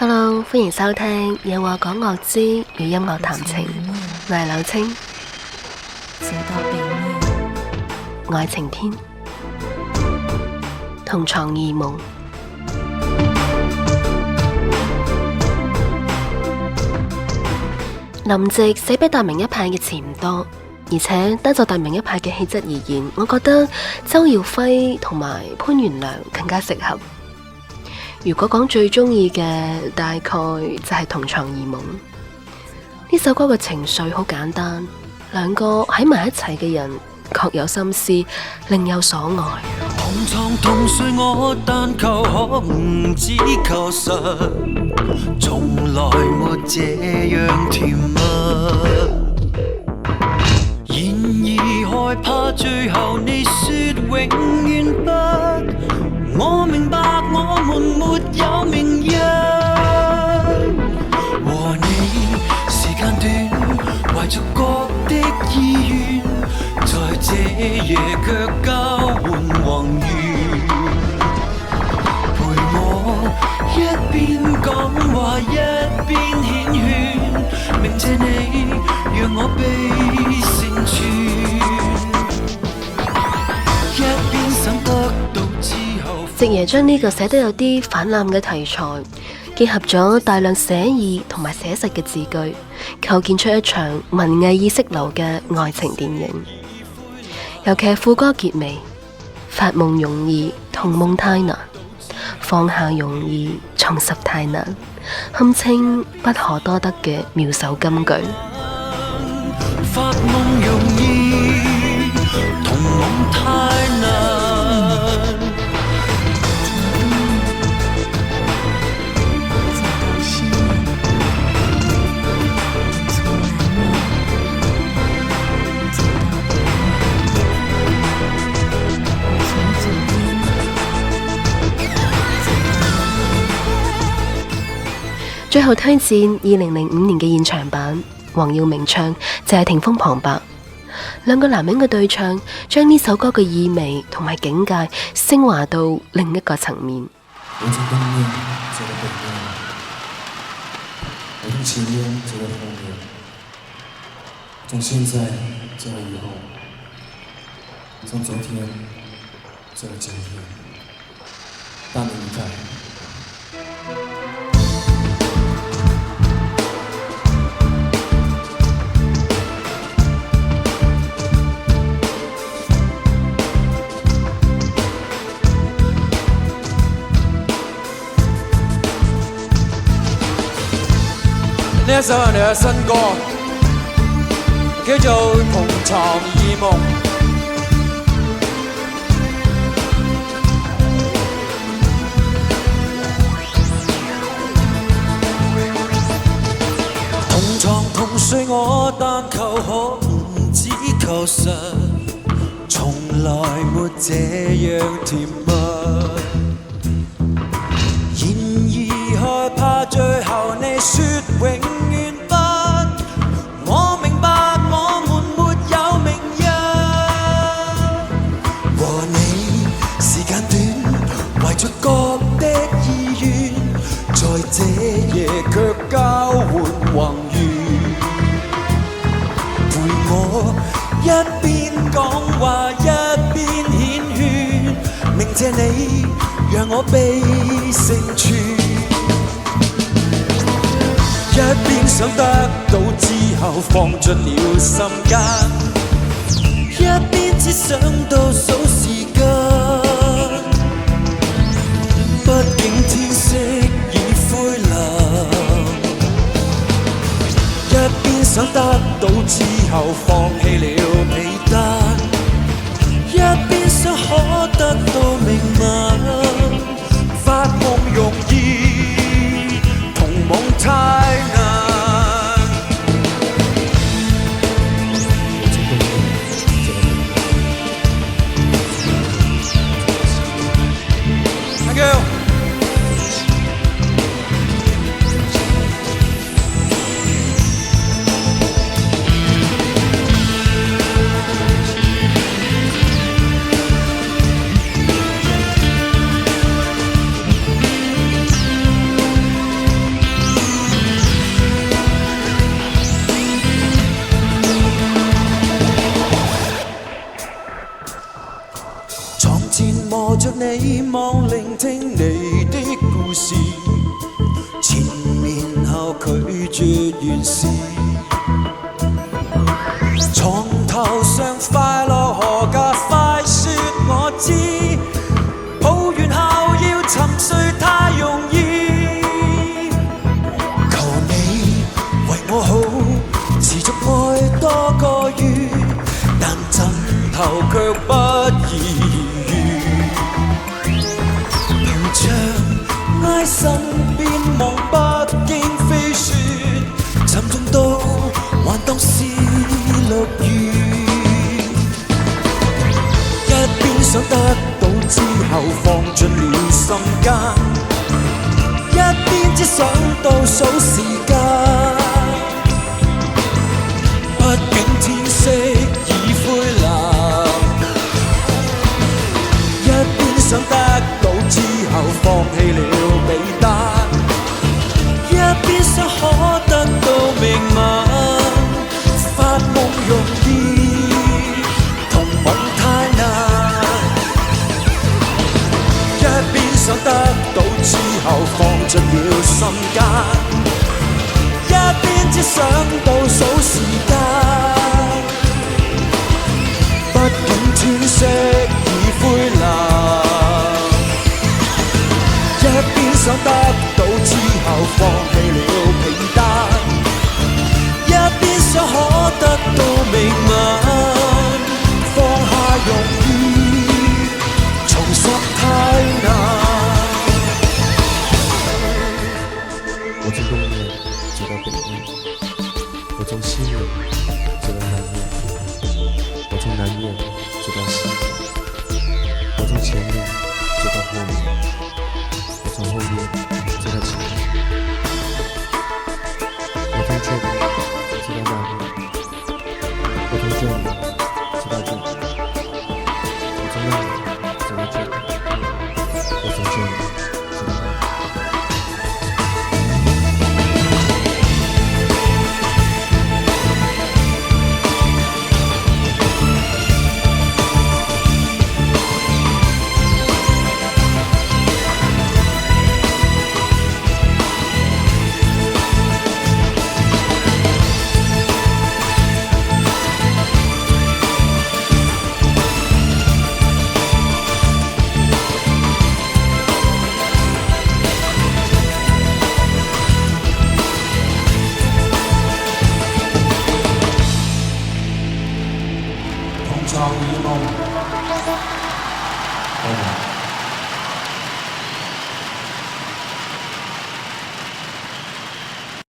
Hello， 歡迎收聽有話講樂之與音樂談情，我係柳青。愛情天，同床異夢。林夕寫俾達明一派嘅詞唔多，而且單就達明一派嘅氣質而言，我覺得周耀輝同埋潘源良更加適合。如果講最中意嘅，大概就係同床異夢。呢首歌嘅情緒好簡單，兩個喺埋一齊嘅人各有心思，另有所愛。同床同睡我但求可唔只求實，從來沒這樣甜蜜。然而害怕最後你說永遠不，我明白我們沒有明日。和你時間短，懷着各的意願，在這夜卻交換宏願。陪我一邊講話一邊繾綣，明謝你讓我被成全。一邊想得到之後，夕爺將呢個寫得有啲泛濫嘅題材，結合咗大量寫意同埋寫實嘅字句，構建出一場文藝意識流嘅愛情電影。尤其係副歌結尾，發夢容易，同夢太難，放下容易，重拾太難，堪稱不可多得嘅妙手金句。發夢容易，同夢太難。最後推薦2005年嘅現場版，黃耀明唱，謝霆鋒旁白，兩個男人嘅對唱，將呢首歌嘅意味同埋境界升華到另一個層面。我從當面走到背面，我從前面走到後面，從現在走到以後，從昨天走到今天，大明在。呢一首係我哋嘅新歌，叫做《同床異夢》。同床同睡我但求可唔只求實，從來沒這樣甜蜜。然而害怕最後你說永遠不，我明白我們沒有明日。和你時間短，懷着各的意願，在這夜卻交換宏願。陪我一邊講話一邊繾綣，明謝你讓我被成全。一邊想得到之後放進了心間，一邊只想到數時間。畢竟天色已灰藍，一邊想得到之後放棄了被單，一邊想可得到明晚。發夢容易，同夢太難。Thank you。坐着你望聆聽你的故事，前面後拒絕完事。床頭上快樂何價，快說我知。抱怨後要沉睡太容易，求你為我好，持續愛多個月，但枕頭卻不易遇。憑着挨身邊望北京飛雪，沉重到還當是6月。一邊想得到之後放進了心間，一邊只想倒數時間。畢竟天色已灰藍，一邊想得到之後放棄了被單，一邊想可得到明晚。發夢容易，同夢太難。一邊想得到之後放進了心間，一邊只想倒數時間。畢竟天色已灰藍，一邊想得到之後放棄了被單，一邊想可得到明晚。放下容易，重拾太難。我從東面走到北面，我從西面走到南面，我從南面走到西面，我從前面走到後面，我從後面走到前面，我從這裡走到那裡，我從這裡走到這裡，我從那裡走到這裡，我從這裡走到那裡。同床異夢。